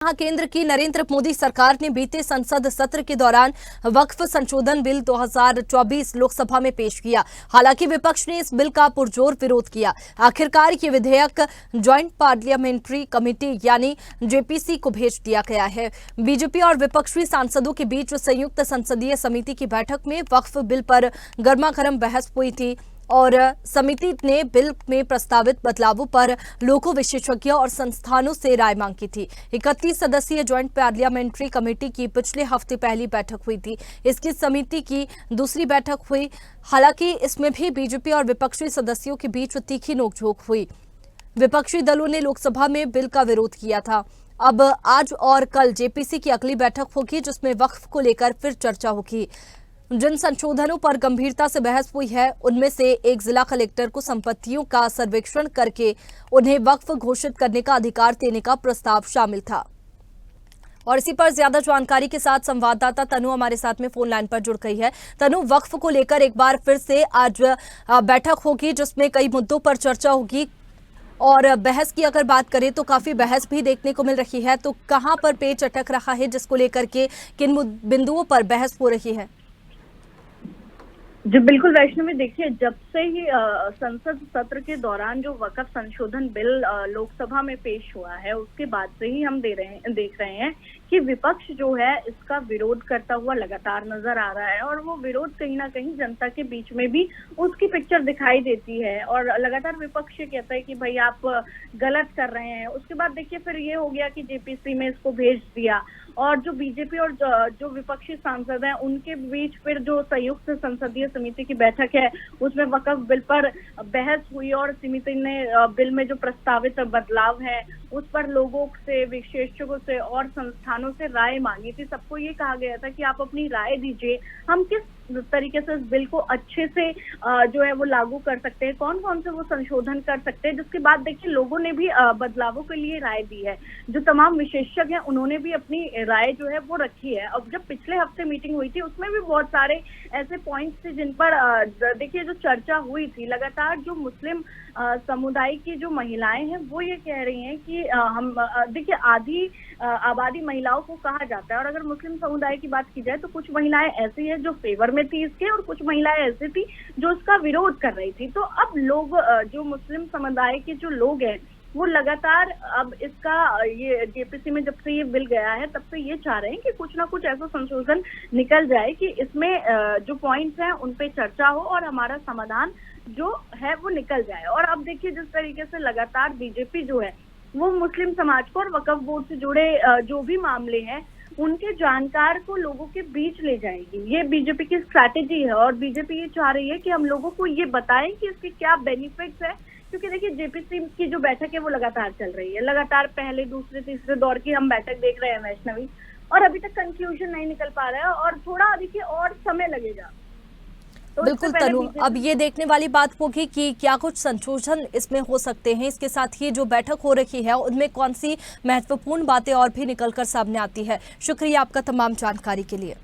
केंद्र की नरेंद्र मोदी सरकार ने बीते संसद सत्र के दौरान वक्फ संशोधन बिल 2024 लोकसभा में पेश किया। हालांकि विपक्ष ने इस बिल का पुरजोर विरोध किया। आखिरकार ये विधेयक ज्वाइंट पार्लियामेंट्री कमेटी यानी जेपीसी को भेज दिया गया है। बीजेपी और विपक्षी सांसदों के बीच संयुक्त संसदीय समिति की बैठक में वक्फ बिल पर गर्मागर्म बहस हुई थी और समिति ने बिल में प्रस्तावित बदलावों पर लोगों, विशेषज्ञों और संस्थानों से राय मांगी थी। 31 सदस्यीय ज्वाइंट पार्लियामेंट्री कमेटी की पिछले हफ्ते पहली बैठक हुई थी। इसकी समिति की दूसरी बैठक हुई। हालांकि इसमें भी बीजेपी और विपक्षी सदस्यों के बीच तीखी नोकझोंक हुई। विपक्षी दलों ने लोकसभा में बिल का विरोध किया था। अब आज और कल जेपीसी की अगली बैठक होगी, जिसमें वक्फ को लेकर फिर चर्चा होगी। जिन संशोधनों पर गंभीरता से बहस हुई है, उनमें से एक जिला कलेक्टर को संपत्तियों का सर्वेक्षण करके उन्हें वक्फ घोषित करने का अधिकार देने का प्रस्ताव शामिल था। और इसी पर ज्यादा जानकारी के साथ संवाददाता तनु हमारे साथ में फोन लाइन पर जुड़ गई है। तनु, वक्फ को लेकर एक बार फिर से आज बैठक होगी, जिसमें कई मुद्दों पर चर्चा होगी और बहस की अगर बात करें तो काफी बहस भी देखने को मिल रही है। तो कहां पर पेच अटक रहा है, जिसको लेकर के किन बिंदुओं पर बहस हो रही है? जी बिल्कुल वैष्णवी, देखिए जब से ही संसद सत्र के दौरान जो वक्फ संशोधन बिल लोकसभा में पेश हुआ है, उसके बाद से ही हम देख रहे हैं कि विपक्ष जो है इसका विरोध करता हुआ लगातार नजर आ रहा है और वो विरोध कहीं ना कहीं जनता के बीच में भी उसकी पिक्चर दिखाई देती है और लगातार विपक्ष ये कहता है कि भाई आप गलत कर रहे हैं। उसके बाद देखिए फिर ये हो गया कि जेपीसी में इसको भेज दिया और जो बीजेपी और जो विपक्षी सांसद हैं उनके बीच फिर जो संयुक्त संसदीय समिति की बैठक है उसमें वक्फ बिल पर बहस हुई और समिति ने बिल में जो प्रस्तावित बदलाव है उस पर लोगों से, विशेषज्ञों से और संस्थानों से राय मांगी थी। सबको ये कहा गया था कि आप अपनी राय दीजिए, हम किस तरीके से इस बिल को अच्छे से जो है वो लागू कर सकते हैं, कौन कौन से वो संशोधन कर सकते हैं। जिसके बाद देखिए लोगों ने भी बदलावों के लिए राय दी है। जो तमाम विशेषज्ञ हैं उन्होंने भी अपनी राय जो है वो रखी है। अब जब पिछले हफ्ते मीटिंग हुई थी उसमें भी बहुत सारे ऐसे पॉइंट्स थे जिन पर देखिए जो चर्चा हुई थी। लगातार जो मुस्लिम समुदाय की जो महिलाएं हैं वो ये कह रही हैं कि हम देखिए आधी आबादी महिलाओं को कहा जाता है और अगर मुस्लिम समुदाय की बात की जाए तो कुछ महिलाएं ऐसी हैं जो फेवर में थी इसके और कुछ महिलाएं ऐसी थी जो इसका विरोध कर रही थी। तो अब लोग जो मुस्लिम समुदाय के जो लोग हैं वो लगातार अब इसका ये जेपीसी में जब से ये बिल गया है तब से ये चाह रहे हैं कि कुछ ना कुछ ऐसा संशोधन निकल जाए कि इसमें जो पॉइंट्स हैं उन पे चर्चा हो और हमारा समाधान जो है वो निकल जाए। और अब देखिए जिस तरीके से लगातार बीजेपी जो है वो मुस्लिम समाज को और वक्फ बोर्ड से जुड़े जो भी मामले हैं उनके जानकार को लोगों के बीच ले जाएगी, ये बीजेपी की स्ट्रैटेजी है। और बीजेपी ये चाह रही है कि हम लोगों को ये बताएं कि इसके क्या बेनिफिट्स है, क्योंकि देखिए जेपीसी की जो बैठक है वो लगातार चल रही है। लगातार पहले, दूसरे, तीसरे दौर की हम बैठक देख रहे हैं वैष्णवी, और अभी तक कंक्लूजन नहीं निकल पा रहा है और थोड़ा देखिए और समय लगेगा। तो बिल्कुल तनु, अब ये देखने वाली बात होगी कि क्या कुछ संशोधन इसमें हो सकते हैं। इसके साथ ही जो बैठक हो रही है उनमें कौन सी महत्वपूर्ण बातें और भी निकलकर सामने आती है। शुक्रिया आपका तमाम जानकारी के लिए।